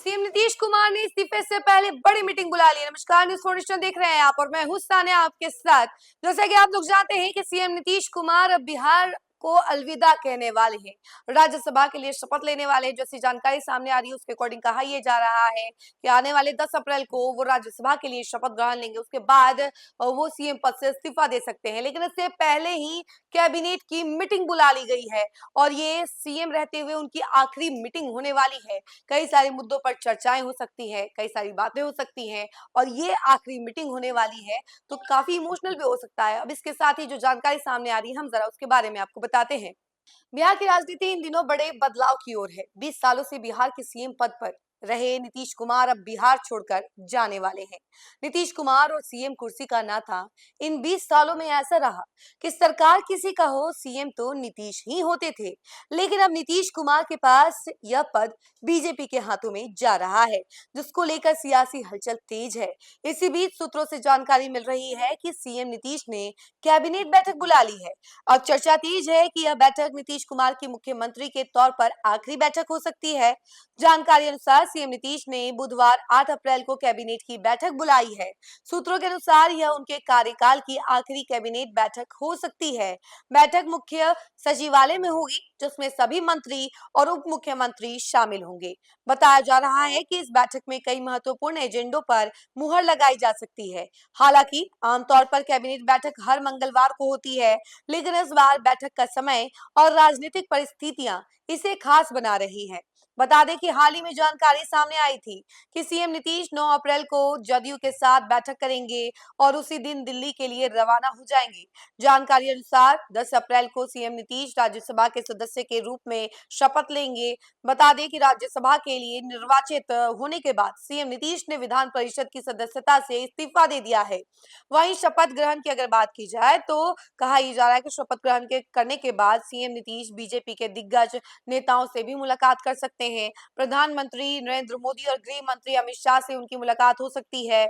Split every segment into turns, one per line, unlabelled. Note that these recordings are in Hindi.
सीएम नीतीश कुमार ने इस्तीफे से पहले बड़ी मीटिंग बुला ली। नमस्कार, न्यूज़ फोर्नेशन देख रहे हैं आप और मैं हूं सान्या आपके साथ। जैसा कि आप लोग जानते हैं कि सीएम नीतीश कुमार अब बिहार को अलविदा कहने वाले हैं, राज्यसभा के लिए शपथ लेने वाले हैं। जैसी जानकारी सामने आ रही है उसके अकॉर्डिंग कहा यह जा रहा है कि आने वाले 10 अप्रैल को वो राज्यसभा के लिए शपथ ग्रहण लेंगे। उसके बाद वो सीएम पद से इस्तीफा दे सकते हैं, लेकिन इससे पहले ही कैबिनेट की मीटिंग बुला ली गई है और ये सीएम रहते हुए उनकी आखिरी मीटिंग होने वाली है। कई सारे मुद्दों पर चर्चाएं हो सकती हैं, कई सारी बातें हो सकती हैं और ये आखिरी मीटिंग होने वाली है तो काफी इमोशनल भी हो सकता है। अब इसके साथ ही जो जानकारी सामने आ रही है हम जरा उसके बारे में आपको बताते हैं। बिहार की राजनीति इन दिनों बड़े बदलाव की ओर है। 20 सालों से बिहार के सीएम पद पर रहे नीतीश कुमार अब बिहार छोड़कर जाने वाले हैं। नीतीश कुमार और सीएम कुर्सी का नाता इन 20 सालों में ऐसा रहा कि सरकार किसी का हो, सीएम तो नीतीश ही होते थे। लेकिन अब नीतीश कुमार के पास यह पद बीजेपी के हाथों में जा रहा है, जिसको लेकर सियासी हलचल तेज है। इसी बीच सूत्रों से जानकारी मिल रही है कि सीएम नीतीश ने कैबिनेट बैठक बुला ली है। अब चर्चा तेज है कि यह बैठक नीतीश कुमार की मुख्यमंत्री के तौर पर आखिरी बैठक हो सकती है। जानकारी अनुसार सीएम नीतीश ने बुधवार 8 अप्रैल को कैबिनेट की बैठक बुलाई है। सूत्रों के अनुसार यह उनके कार्यकाल की आखिरी कैबिनेट बैठक हो सकती है। बैठक मुख्य सचिवालय में होगी, जिसमें सभी मंत्री और उप मुख्यमंत्री शामिल होंगे। बताया जा रहा है कि इस बैठक में कई महत्वपूर्ण एजेंडों पर मुहर लगाई जा सकती है। हालांकि आमतौर पर कैबिनेट बैठक हर मंगलवार को होती है, लेकिन इस बार बैठक का समय और राजनीतिक परिस्थितियां इसे खास बना रही हैं। बता दें कि हाल ही में जानकारी सामने आई थी कि सीएम नीतीश 9 अप्रैल को जदयू के साथ बैठक करेंगे और उसी दिन दिल्ली के लिए रवाना हो जाएंगे। जानकारी अनुसार 10 अप्रैल को सीएम नीतीश राज्यसभा के सदस्य के रूप में शपथ लेंगे। बता दें कि राज्यसभा के लिए निर्वाचित होने के बाद सीएम नीतीश ने विधान परिषद की सदस्यता से इस्तीफा दे दिया है। वहीं शपथ ग्रहण की अगर बात की जाए तो कहा यह जा रहा है कि शपथ ग्रहण करने के बाद सीएम नीतीश बीजेपी के दिग्गज नेताओं से भी मुलाकात कर सकते हैं। प्रधानमंत्री नरेंद्र मोदी और गृह मंत्री अमित शाह से उनकी मुलाकात हो सकती है।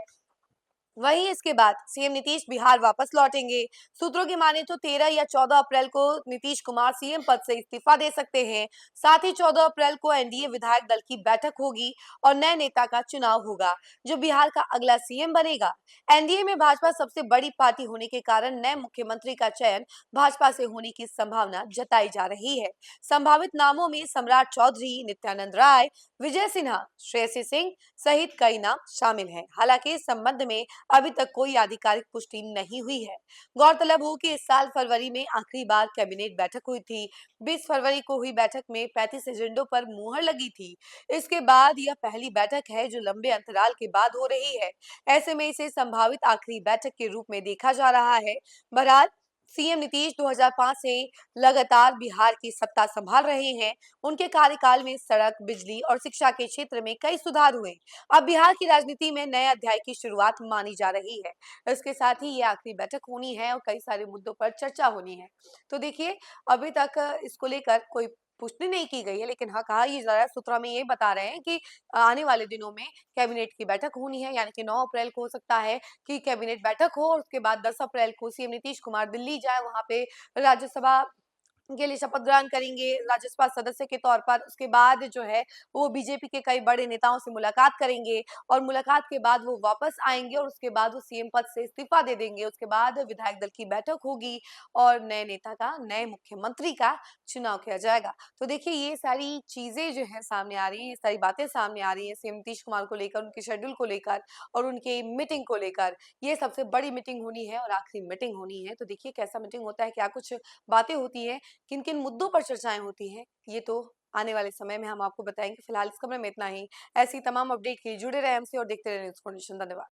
वहीं इसके बाद सीएम नीतीश बिहार वापस लौटेंगे। सूत्रों की माने तो 13 या 14 अप्रैल को नीतीश कुमार सीएम पद से इस्तीफा दे सकते हैं। साथ ही 14 अप्रैल को एनडीए विधायक दल की बैठक होगी और नए नेता का चुनाव होगा, जो बिहार का अगला सीएम बनेगा। एनडीए में भाजपा सबसे बड़ी पार्टी होने के कारण नए मुख्यमंत्री का चयन भाजपा से होने की संभावना जताई जा रही है। संभावित नामों में सम्राट चौधरी, नित्यानंद राय, विजय सिन्हा, श्रेयसी सिंह सहित कई नाम शामिल हैं। हालांकि इस संबंध में अभी तक कोई आधिकारिक पुष्टि नहीं हुई है। गौरतलब हो कि इस साल फरवरी में आखिरी बार कैबिनेट बैठक हुई थी। 20 फरवरी को हुई बैठक में 35 एजेंडों पर मुहर लगी थी। इसके बाद यह पहली बैठक है जो लंबे अंतराल के बाद हो रही है। ऐसे में इसे संभावित आखिरी बैठक के रूप में देखा जा रहा है। बहरहाल सीएम नीतीश 2005 से लगातार बिहार की सत्ता संभाल रहे हैं। उनके कार्यकाल में सड़क, बिजली और शिक्षा के क्षेत्र में कई सुधार हुए। अब बिहार की राजनीति में नए अध्याय की शुरुआत मानी जा रही है। इसके साथ ही ये आखिरी बैठक होनी है और कई सारे मुद्दों पर चर्चा होनी है। तो देखिए, अभी तक इसको लेकर कोई पुष्टि नहीं की गई है, लेकिन हाँ, कहा ये जा रहा है, सूत्रों में ये बता रहे हैं कि आने वाले दिनों में कैबिनेट की बैठक होनी है, यानी कि 9 अप्रैल को हो सकता है कि कैबिनेट बैठक हो और उसके बाद 10 अप्रैल को सीएम नीतीश कुमार दिल्ली जाए, वहां पे राज्यसभा के लिए शपथ ग्रहण करेंगे राज्यसभा सदस्य के तौर पर। उसके बाद जो है वो बीजेपी के कई बड़े नेताओं से मुलाकात करेंगे और मुलाकात के बाद वो वापस आएंगे और उसके बाद वो सीएम पद से इस्तीफा दे देंगे। उसके बाद विधायक दल की बैठक होगी और नए नेता का, नए मुख्यमंत्री का चुनाव किया जाएगा। तो देखिए, ये सारी चीजें जो है सामने आ रही है, ये सारी बातें सामने आ रही है सीएम नीतीश कुमार को लेकर, उनके शेड्यूल को लेकर और उनके मीटिंग को लेकर। ये सबसे बड़ी मीटिंग होनी है और आखिरी मीटिंग होनी है। तो देखिए कैसा मीटिंग होता है, क्या कुछ बातें होती है, किन किन मुद्दों पर चर्चाएं होती हैं, ये तो आने वाले समय में हम आपको बताएंगे। फिलहाल इस खबर में इतना ही। ऐसी तमाम अपडेट के लिए जुड़े रहे हमसे और देखते रहे न्यूज़ फोर्नेशन। धन्यवाद।